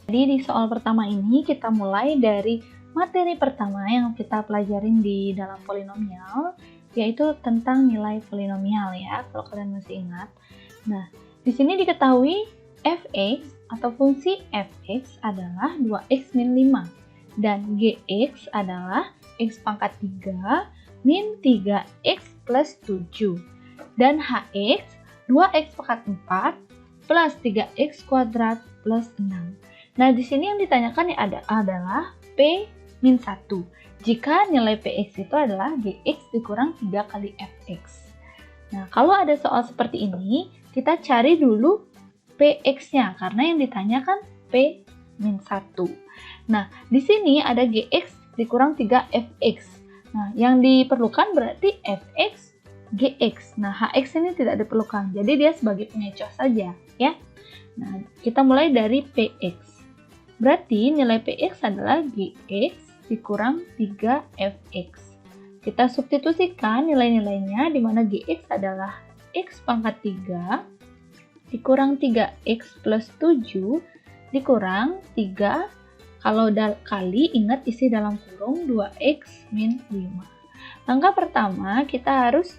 Jadi di soal pertama ini kita mulai dari materi pertama yang kita pelajarin di dalam polinomial, yaitu tentang nilai polinomial ya, kalau kalian masih ingat. Nah, di sini diketahui f(x) atau fungsi f(x) adalah 2x min 5 dan gx adalah x pangkat 3 min 3x plus 7 dan hx 2x pangkat 4 plus 3x kuadrat plus 6. Nah, di sini yang ditanyakan adalah P min 1. Jika nilai Px itu adalah Gx dikurang 3 kali Fx. Nah, kalau ada soal seperti ini, kita cari dulu Px-nya, karena yang ditanyakan P min 1. Nah, di sini ada Gx dikurang 3 Fx. Nah, yang diperlukan berarti Fx, Gx. Nah, Hx ini tidak diperlukan, jadi dia sebagai pengecoh saja, ya. Nah, kita mulai dari Px. Berarti nilai Px adalah Gx dikurang 3Fx. Kita substitusikan nilai-nilainya, di mana Gx adalah x pangkat 3 dikurang 3x plus 7 dikurang 3, kalau kali ingat isi dalam kurung 2x min 5. Langkah pertama kita harus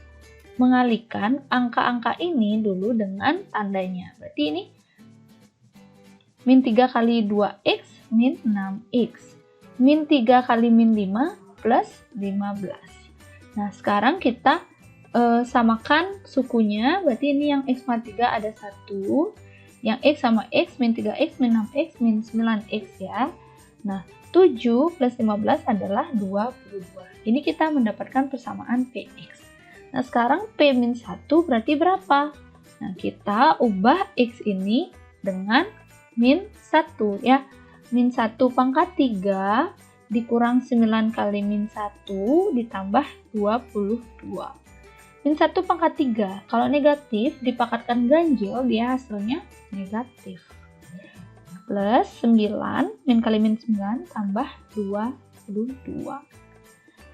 mengalihkan angka-angka ini dulu dengan tandanya. Berarti ini min 3 kali 2x min 6x. Min 3 kali min 5 plus 15. Nah, sekarang kita samakan sukunya. Berarti ini yang x sama 3 ada 1. Yang x sama x min 3x min 6x min 9x ya. Nah, 7 plus 15 adalah 22. Ini kita mendapatkan persamaan Px. Nah, sekarang P min 1 berarti berapa? Nah, kita ubah x ini dengan min 1 ya. Min 1 pangkat 3 dikurang 9 kali min 1 ditambah 22. Min 1 pangkat 3, kalau negatif dipangkatkan ganjil, dia hasilnya negatif. Plus 9, min kali min 9 tambah 22.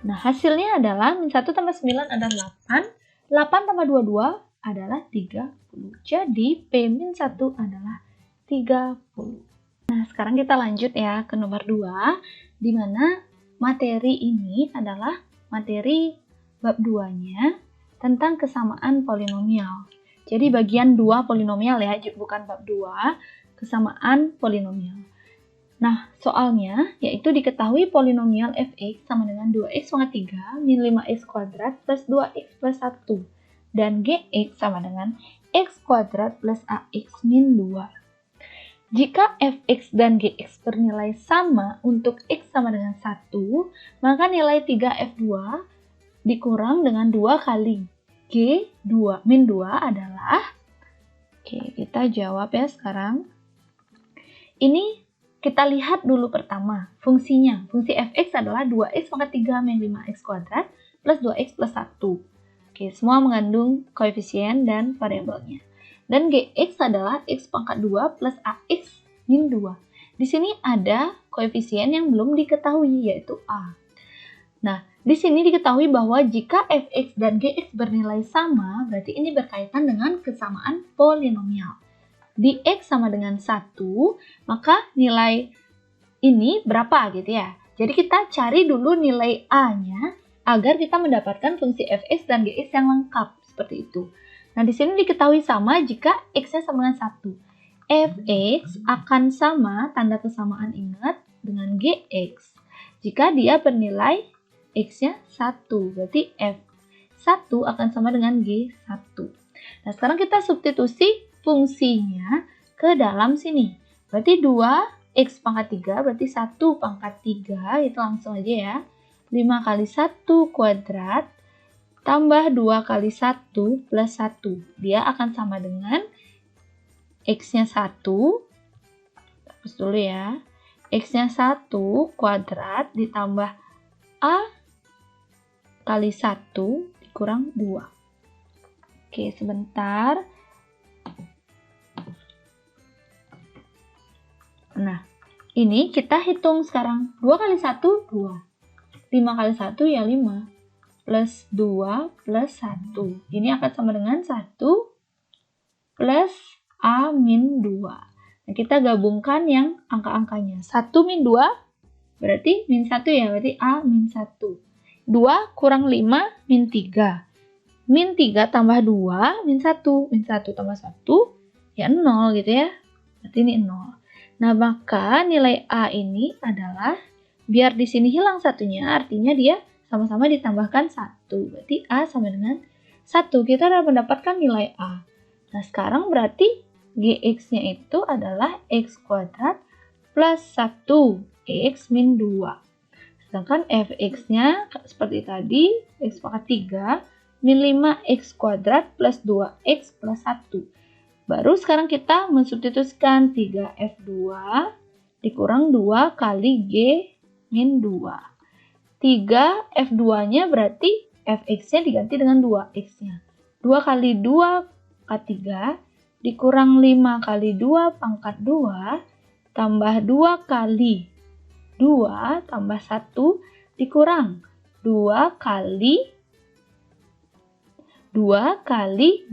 Nah, hasilnya adalah min 1 tambah 9 adalah 8. 8 tambah 22 adalah 30. Jadi P min 1 adalah 30. Nah, sekarang kita lanjut ya ke nomor 2, di mana materi ini adalah materi bab 2-nya tentang kesamaan polinomial. Jadi bagian 2 polinomial ya, bukan bab 2, kesamaan polinomial. Nah, soalnya yaitu diketahui polinomial fx sama dengan 2x pangkat 3 min 5x kuadrat plus 2x plus 1 dan gx sama dengan x kuadrat plus ax min 2. Jika fx dan gx bernilai sama untuk x sama dengan 1, maka nilai 3f2 dikurang dengan 2 kali g2 min 2 adalah, oke, kita jawab ya sekarang. Ini kita lihat dulu pertama fungsinya. Fungsi fx adalah 2x pangkat 3 min 5x kuadrat plus 2x plus 1. Oke, semua mengandung koefisien dan variabelnya. Dan gx adalah x pangkat 2 plus ax min 2. Di sini ada koefisien yang belum diketahui, yaitu a. Nah, di sini diketahui bahwa jika fx dan gx bernilai sama, berarti ini berkaitan dengan kesamaan polinomial. Di x sama dengan 1, maka nilai ini berapa gitu ya. Jadi kita cari dulu nilai a-nya agar kita mendapatkan fungsi fx dan gx yang lengkap, seperti itu. Nah, di sini diketahui sama jika x-nya sama dengan 1. Fx akan sama, tanda kesamaan ingat, dengan gx. Jika dia bernilai x-nya 1, berarti f1 akan sama dengan g1. Nah, sekarang kita substitusi fungsinya ke dalam sini. Berarti 2x pangkat 3, berarti 1 pangkat 3, itu langsung aja ya. 5 kali 1 kuadrat tambah 2 kali 1 plus 1. Dia akan sama dengan x-nya 1. Terus dulu ya. X-nya 1 kuadrat ditambah a kali 1 dikurang 2. Oke, sebentar. Nah, ini kita hitung sekarang. 2 kali 1, 2. 5 kali 1 ya 5. Plus 2 plus 1. Ini akan sama dengan 1 plus A min 2. Nah, kita gabungkan yang angka-angkanya. 1 min 2 berarti min 1 ya, berarti A min 1. 2 kurang 5 min 3. Min 3 tambah 2 min 1. Min 1 tambah 1 ya 0 gitu ya. Berarti ini 0. Nah, maka nilai A ini adalah, biar di sini hilang satunya, artinya dia sama-sama ditambahkan 1. Berarti A sama dengan 1. Kita sudah mendapatkan nilai A. Nah, sekarang berarti Gx-nya itu adalah X kuadrat plus 1 X min 2. Sedangkan Fx-nya seperti tadi, X pangkat 3 min 5X kuadrat plus 2X plus 1. Baru sekarang kita mensubstitusikan 3F2 dikurang 2 kali G min 2. 3F2-nya berarti Fx-nya diganti dengan 2X-nya. 2 kali 2 pangkat 3 dikurang 5 kali 2 pangkat 2 tambah 2 kali 2 tambah 1 dikurang 2 kali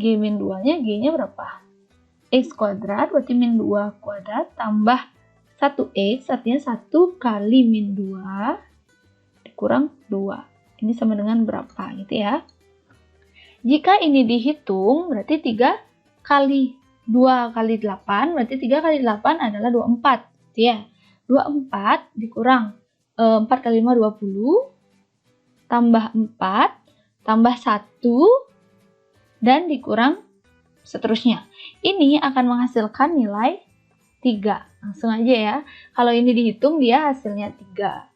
G min 2-nya, G-nya berapa? X kuadrat, berarti min 2 kuadrat tambah 1X, artinya 1 kali min 2 dikurang 2. Ini sama dengan berapa gitu ya. Jika ini dihitung, berarti 3 kali 2 kali 8, berarti 3 kali 8 adalah 24. Gitu ya. 24 dikurang 4 kali 5, 20. Tambah 4, tambah 1, dan dikurang seterusnya. Ini akan menghasilkan nilai 3. Langsung aja ya. Kalau ini dihitung, dia hasilnya 3.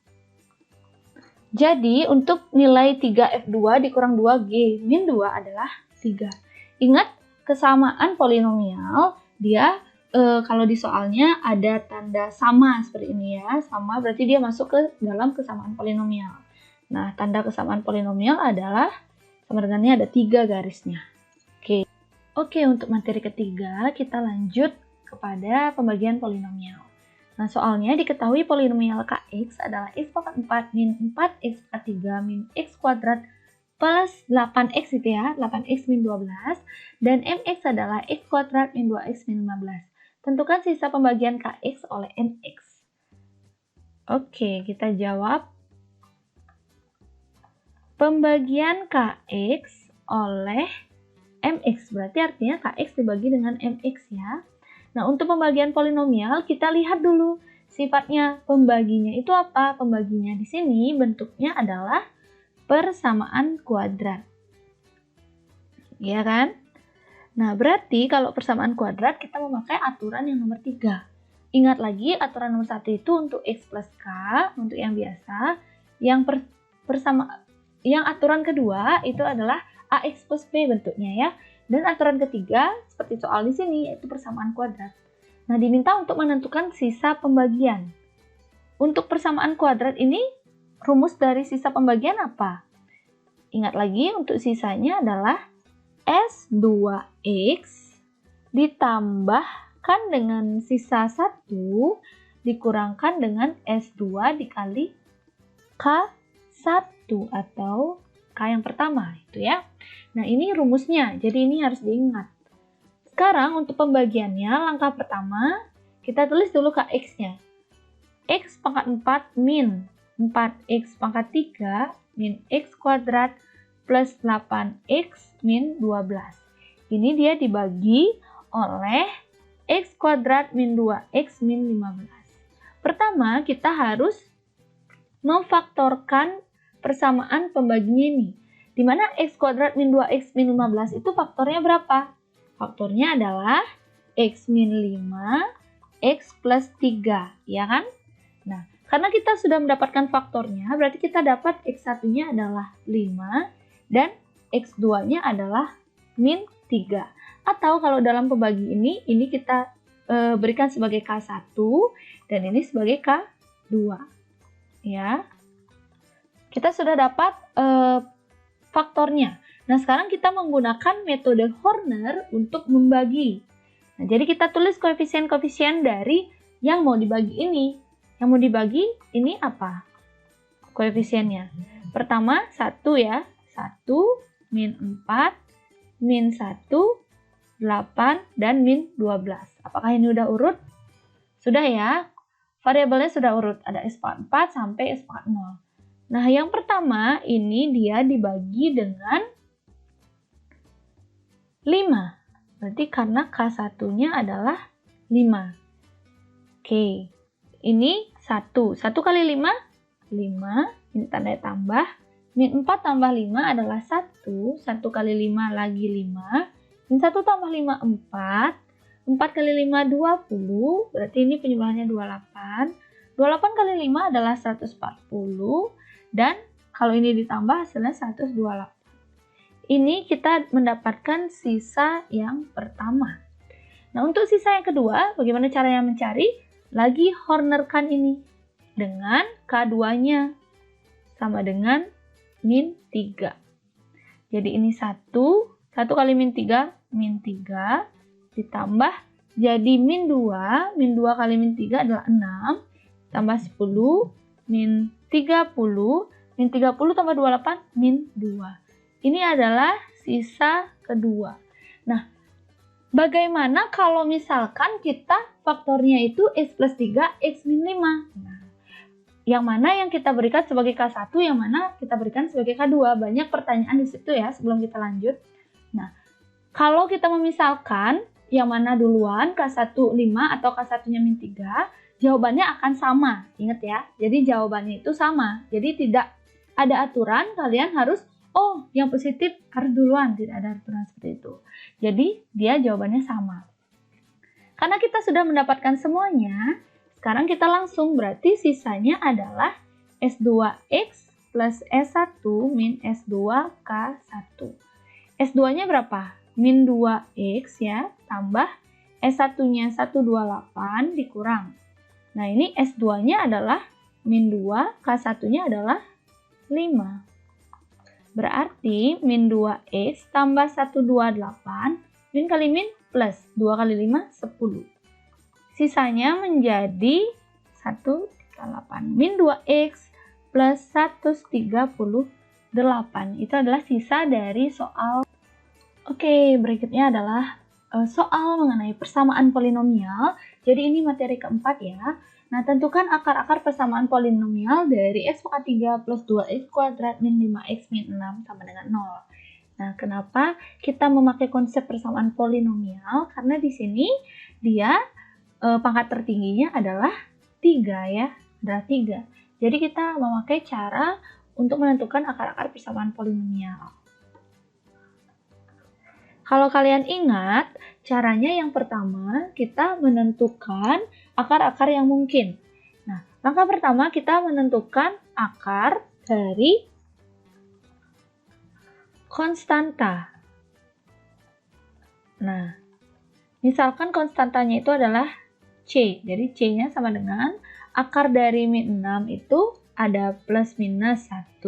Jadi, untuk nilai 3F2 dikurang 2G min 2 adalah 3. Ingat, kesamaan polinomial, dia kalau di soalnya ada tanda sama seperti ini ya. Sama berarti dia masuk ke dalam kesamaan polinomial. Nah, tanda kesamaan polinomial adalah sama dengannya ada 3 garisnya. Oke, untuk materi ketiga, kita lanjut kepada pembagian polinomial. Nah, soalnya diketahui polinomial Kx adalah X pangkat 4 min 4X pangkat 3 min X kuadrat plus 8X gitu ya, 8X min 12, dan Mx adalah X kuadrat min 2X min 15. Tentukan sisa pembagian Kx oleh Mx. Oke, kita jawab. Pembagian Kx oleh Mx, berarti artinya Kx dibagi dengan Mx ya. Nah, untuk pembagian polinomial, kita lihat dulu sifatnya pembaginya itu apa. Pembaginya di sini bentuknya adalah persamaan kuadrat. Iya kan? Nah, berarti kalau persamaan kuadrat kita memakai aturan yang nomor 3. Ingat lagi, aturan nomor 1 itu untuk X plus K, untuk yang biasa. Yang aturan kedua itu adalah AX plus B bentuknya ya. Dan aturan ketiga, seperti soal di sini, yaitu persamaan kuadrat. Nah, diminta untuk menentukan sisa pembagian. Untuk persamaan kuadrat ini, rumus dari sisa pembagian apa? Ingat lagi, untuk sisanya adalah S2X ditambahkan dengan sisa 1 dikurangkan dengan S2 dikali K1 atau K yang pertama itu ya. Nah, ini rumusnya, jadi ini harus diingat. Sekarang untuk pembagiannya, langkah pertama kita tulis dulu Kx-nya. X pangkat 4 min 4X pangkat 3 min X kuadrat plus 8X min 12. Ini dia dibagi oleh X kuadrat min 2X min 15. Pertama, kita harus memfaktorkan persamaan pembaginya ini. Di mana X kuadrat min 2X min 15 itu faktornya berapa? Faktornya adalah X min 5, X plus 3, ya kan? Nah, karena kita sudah mendapatkan faktornya, berarti kita dapat X1-nya adalah 5 dan X2-nya adalah min 3. Atau kalau dalam pembagi ini kita berikan sebagai K1 dan ini sebagai K2. Ya. Kita sudah dapat faktornya. Nah, sekarang kita menggunakan metode Horner untuk membagi. Nah, jadi kita tulis koefisien-koefisien dari yang mau dibagi ini. Yang mau dibagi ini apa? Koefisiennya. Pertama, 1 ya. 1, min 4, min 1, 8, dan min 12. Apakah ini udah urut? Sudah ya, variabelnya sudah urut. Ada S pangkat 4 sampai S pangkat 0. Nah, yang pertama ini dia dibagi dengan 5. Berarti karena K1-nya adalah 5. Oke, ini 1. 1 kali 5, 5. Ini tanda tambah. Min 4 tambah 5 adalah 1. 1 kali 5 lagi 5. Min 1 tambah 5, 4. 4 kali 5, 20. Berarti ini penjumlahannya 28. 28 kali 5 adalah 140. Dan kalau ini ditambah hasilnya 128. Ini kita mendapatkan sisa yang pertama. Nah, untuk sisa yang kedua, bagaimana caranya mencari? Lagi Hornerkan ini dengan K2-nya. Sama dengan min 3. Jadi ini 1. 1 kali min 3, min 3. Ditambah jadi min 2. Min 2 kali min 3 adalah 6. Tambah 10. Min 30. Min 30 tambah 28. Min 2. Ini adalah sisa kedua. Nah, bagaimana kalau misalkan kita faktornya itu X plus 3, X min 5? Nah, yang mana yang kita berikan sebagai K1, yang mana kita berikan sebagai K2? Banyak pertanyaan di situ ya sebelum kita lanjut. Nah, kalau kita memisalkan yang mana duluan, K1 5 atau K1-nya min 3, jawabannya akan sama. Ingat ya, jadi jawabannya itu sama. Jadi tidak ada aturan, kalian harus, oh yang positif harus duluan. Tidak ada aturan seperti itu. Jadi dia jawabannya sama. Karena kita sudah mendapatkan semuanya, sekarang kita langsung, berarti sisanya adalah S2X plus S1 min S2K1. S2-nya berapa? Min 2X ya, tambah S1-nya 128 dikurang. Nah, ini S2-nya adalah min 2, K1-nya adalah 5. Berarti min 2X tambah 128, min kali min plus 2 kali 5, 10. Sisanya menjadi 138. Min 2X plus 138. Itu adalah sisa dari soal. Oke, berikutnya adalah soal mengenai persamaan polinomial. Jadi ini materi keempat ya. Nah, tentukan akar-akar persamaan polinomial dari X pangkat 3 plus 2X kuadrat min 5X min 6 sama dengan 0. Nah, kenapa kita memakai konsep persamaan polinomial? Karena di sini dia pangkat tertingginya adalah 3 ya, adalah 3. Jadi kita memakai cara untuk menentukan akar-akar persamaan polinomial. Kalau kalian ingat, caranya yang pertama kita menentukan akar-akar yang mungkin. Nah, langkah pertama kita menentukan akar dari konstanta. Nah, misalkan konstantanya itu adalah C. Jadi C-nya sama dengan akar dari min 6 itu ada plus minus 1,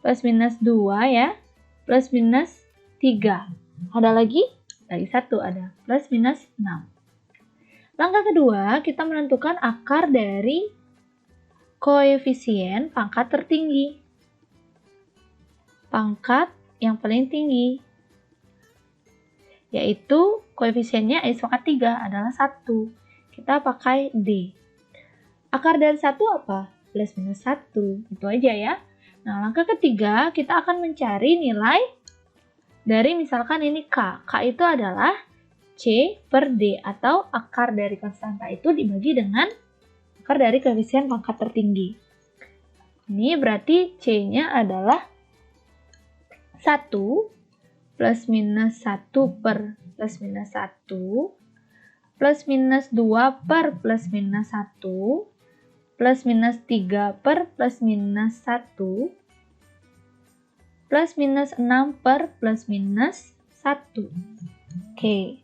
plus minus 2 ya, plus minus 3. Ada lagi? Lagi 1 ada plus minus 6. Langkah kedua, kita menentukan akar dari koefisien pangkat tertinggi. Pangkat yang paling tinggi. Yaitu koefisiennya X pangkat 3 adalah 1. Kita pakai D. Akar dari 1 apa? Plus minus 1. Itu aja ya. Nah, langkah ketiga, kita akan mencari nilai dari misalkan ini K. K itu adalah C per D atau akar dari konstanta itu dibagi dengan akar dari koefisien pangkat tertinggi. Ini berarti C-nya adalah 1 plus minus 1 per plus minus 1 plus minus 2 per plus minus 1 plus minus 3 per plus minus 1 plus minus 6 per plus minus 1. Oke.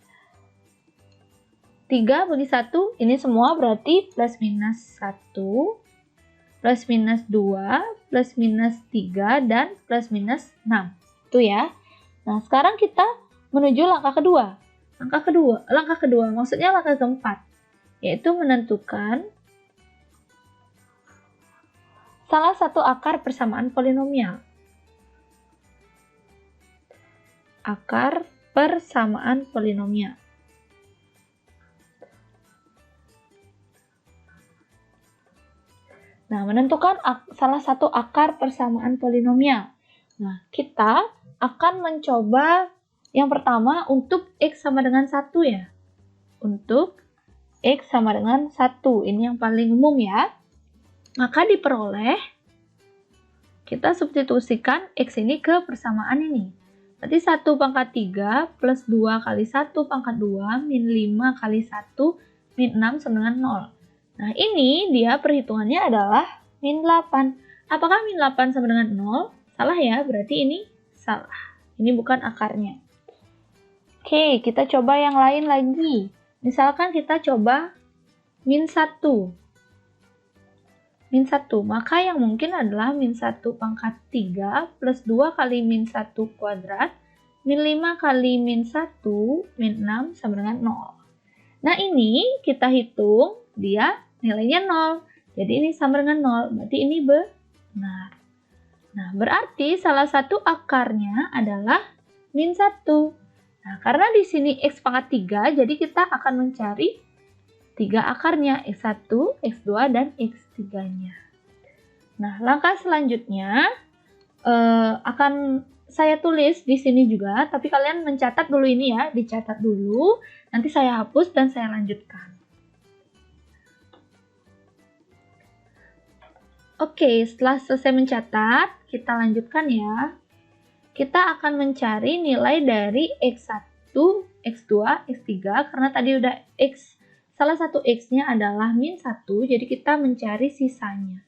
3 bagi 1, ini semua berarti plus minus 1, plus minus 2, plus minus 3, dan plus minus 6. Itu ya. Nah, sekarang kita menuju langkah kedua. Langkah kedua, maksudnya langkah keempat, yaitu menentukan salah satu akar persamaan polinomial. Akar persamaan polinomial. Nah, menentukan salah satu akar persamaan polinomial. Nah, kita akan mencoba yang pertama untuk X sama dengan 1 ya. Untuk X sama dengan 1, ini yang paling umum ya. Maka diperoleh, kita substitusikan X ini ke persamaan ini. Berarti 1 pangkat 3 plus 2 kali 1 pangkat 2 min 5 kali 1 min 6 sama dengan 0. Nah, ini dia perhitungannya adalah min 8. Apakah min 8 sama dengan 0? Salah ya, berarti ini salah. Ini bukan akarnya. Oke, kita coba yang lain lagi. Misalkan kita coba min 1. Min 1, maka yang mungkin adalah min 1 pangkat 3 plus 2 kali min 1 kuadrat min 5 kali min 1 min 6 sama dengan 0. Nah, ini kita hitung dia nilainya 0. Jadi ini sama dengan 0, berarti ini benar. Nah, berarti salah satu akarnya adalah min 1. Nah, karena di sini X pangkat 3, jadi kita akan mencari 3 akarnya, X1, X2, dan X3-nya. Nah, langkah selanjutnya akan saya tulis di sini juga, tapi kalian mencatat dulu ini ya, dicatat dulu, nanti saya hapus dan saya lanjutkan. Oke, setelah selesai mencatat, kita lanjutkan ya. Kita akan mencari nilai dari X1, X2, X3, karena tadi udah salah satu X-nya adalah min 1, jadi kita mencari sisanya.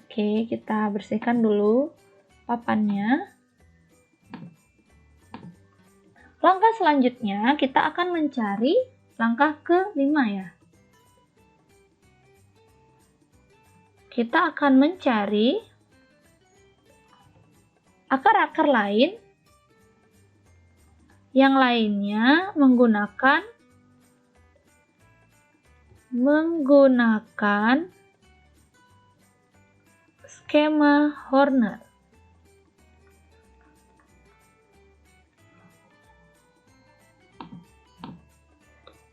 Oke, kita bersihkan dulu papannya. Langkah selanjutnya, kita akan mencari langkah ke-5 ya. Kita akan mencari akar-akar lain yang lainnya menggunakan skema Horner.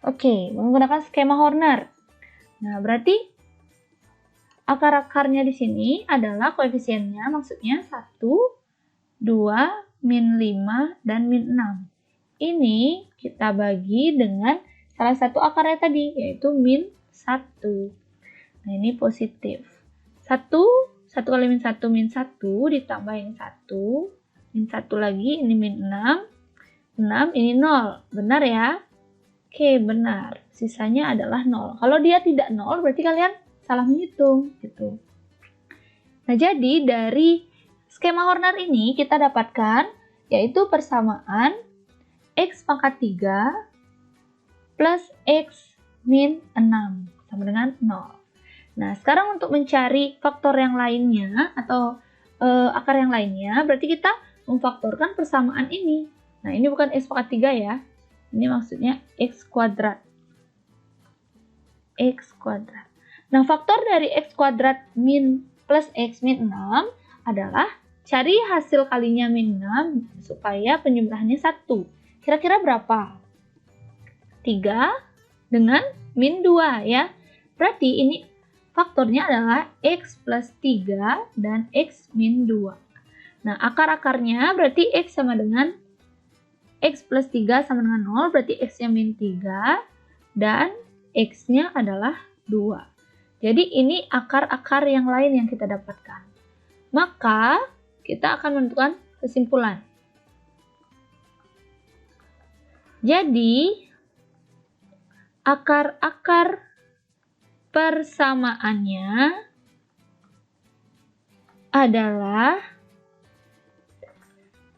Oke, menggunakan skema Horner. Nah, berarti akar-akarnya di sini adalah koefisiennya, maksudnya 1, 2, min 5, dan min 6. Ini kita bagi dengan salah satu akarnya tadi, yaitu min 1. Nah, ini positif. 1 kali min 1, min 1, ditambah ini 1, min 1 lagi, ini min 6, 6, ini 0. Benar ya? Oke, benar. Sisanya adalah 0. Kalau dia tidak 0, berarti kalian salah menghitung gitu. Nah, jadi dari skema Horner ini kita dapatkan yaitu persamaan X pangkat 3 plus X min 6 sama dengan 0. Nah, sekarang untuk mencari faktor yang lainnya atau akar yang lainnya, berarti kita memfaktorkan persamaan ini. Nah, ini bukan X pangkat 3 ya. Ini maksudnya X kuadrat. X kuadrat. Nah, faktor dari X kuadrat min plus X min 6 adalah cari hasil kalinya min 6 supaya penjumlahannya 1. Kira-kira berapa? 3 dengan min 2 ya. Berarti ini faktornya adalah X plus 3 dan X min 2. Nah, akar-akarnya berarti X sama dengan X plus 3 sama dengan 0, berarti X-nya min 3 dan X-nya adalah 2. Jadi ini akar-akar yang lain yang kita dapatkan. Maka kita akan menentukan kesimpulan. Jadi akar-akar persamaannya adalah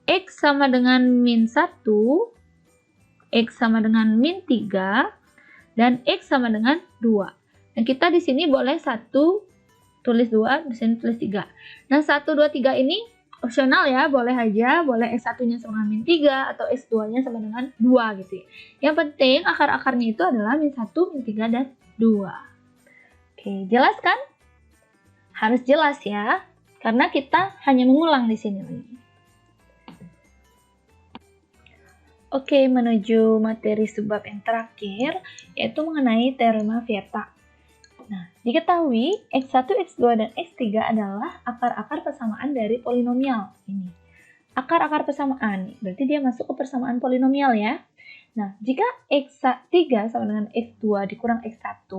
X sama dengan min 1, X sama dengan min 3, dan X sama dengan 2. Nah, kita di sini boleh 1 tulis 2, di sini tulis 3. Nah, 1, 2, 3 ini opsional ya, boleh aja, boleh X1-nya sama dengan min 3 atau X2-nya sama dengan 2 gitu ya. Yang penting akar-akarnya itu adalah min 1, min 3, dan 2. Oke, jelas kan? Harus jelas ya, karena kita hanya mengulang di sini lagi. Oke, menuju materi subbab yang terakhir, yaitu mengenai teorema Vieta. Nah, diketahui X1, X2, dan X3 adalah akar-akar persamaan dari polinomial. Ini. Akar-akar persamaan, berarti dia masuk ke persamaan polinomial ya. Nah, jika X3 sama dengan X2 dikurang X1,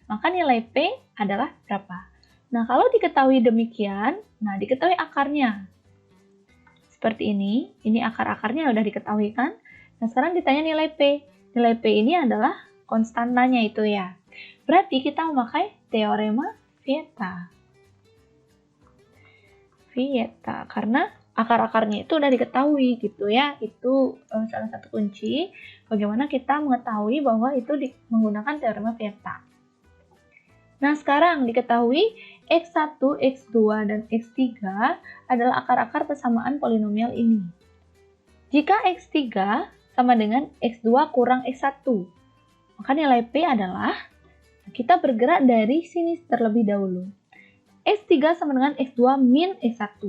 maka nilai P adalah berapa? Nah, kalau diketahui demikian, nah diketahui akarnya. Seperti ini akar-akarnya udah diketahui kan? Nah, sekarang ditanya nilai P. Nilai P ini adalah konstantanya itu ya. Berarti kita memakai teorema Vieta. Karena akar-akarnya itu udah diketahui gitu ya. Itu salah satu kunci bagaimana kita mengetahui bahwa itu menggunakan teorema Vieta. Nah, sekarang diketahui X1, X2, dan X3 adalah akar-akar persamaan polinomial ini. Jika X3 sama dengan X2 kurang X1, maka nilai P adalah, kita bergerak dari sini terlebih dahulu. X3 sama dengan X2 min X1.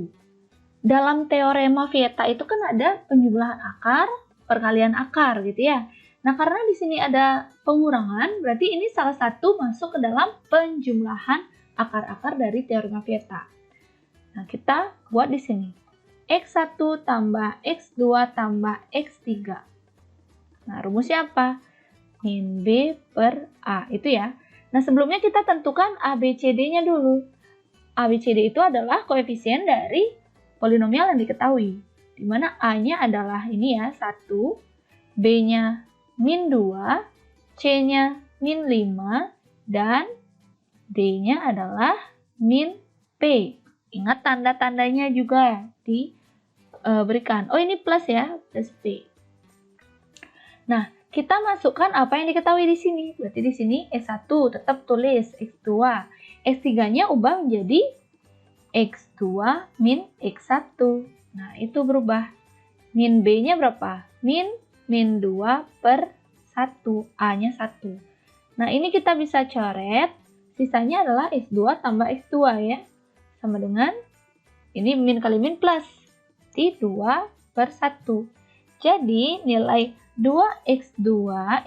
Dalam teorema Vieta itu kan ada penjumlahan akar, perkalian akar gitu ya. Nah, karena di sini ada pengurangan, berarti ini salah satu masuk ke dalam penjumlahan akar-akar dari teorema Vieta. Nah, kita buat di sini. X1 tambah X2 tambah X3. Nah, rumusnya apa? Min B per A, itu ya. Nah, sebelumnya kita tentukan A, B, C, D-nya dulu. A, B, C, D itu adalah koefisien dari polinomial yang diketahui. Di mana A-nya adalah ini ya, 1, B-nya min 2, C-nya min 5, dan D-nya adalah min P. Ingat tanda-tandanya juga diberikan. Oh, ini plus ya, plus P. Nah, kita masukkan apa yang diketahui di sini. Berarti di sini S1 tetap tulis X2. X3-nya ubah menjadi X2 min X1. Nah, itu berubah. Min B-nya berapa? Min 2 per 1. A-nya 1. Nah, ini kita bisa coret. Sisanya adalah X2 tambah X2 ya. Sama dengan, ini min kali min plus. Di 2 per 1. Jadi, nilai 2x2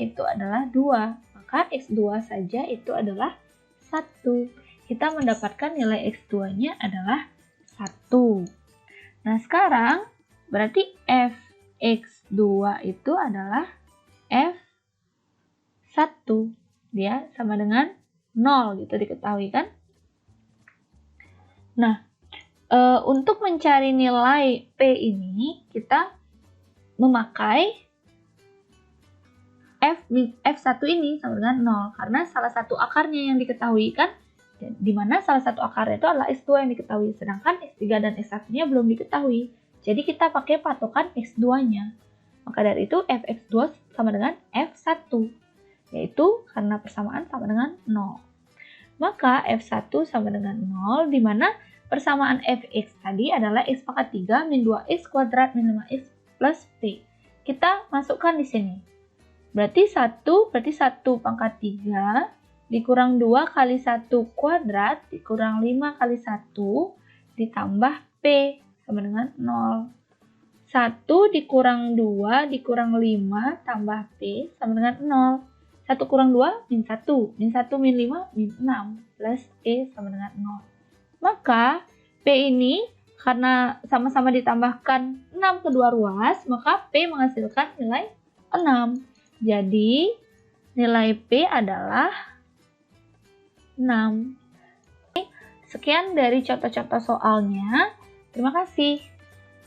itu adalah 2. Maka x2 saja itu adalah 1. Kita mendapatkan nilai x2-nya adalah 1. Nah, sekarang berarti fx2 itu adalah f1. Dia sama dengan 0 gitu, diketahui kan? Nah, untuk mencari nilai P ini, kita memakai F1 ini sama dengan 0, karena salah satu akarnya yang diketahui kan, di mana salah satu akarnya itu adalah X2 yang diketahui, sedangkan X3 dan X1-nya belum diketahui. Jadi kita pakai patokan X2-nya. Maka dari itu Fx2 sama dengan F1, yaitu karena persamaan sama dengan 0. Maka F1 sama dengan 0, di mana persamaan Fx tadi adalah X pangkat 3 min 2X kuadrat min 5X plus P. Kita masukkan di sini. Berarti 1 pangkat 3 dikurang 2 kali 1 kuadrat dikurang 5 kali 1 ditambah P sama dengan 0. 1 dikurang 2 dikurang 5 tambah P sama dengan 0. 1 kurang 2 min 1. Min 1 min 5 min 6 plus E sama dengan 0. Maka P ini karena sama-sama ditambahkan 6 kedua ruas, maka P menghasilkan nilai 6. Jadi, nilai P adalah 6. Sekian dari contoh-contoh soalnya. Terima kasih.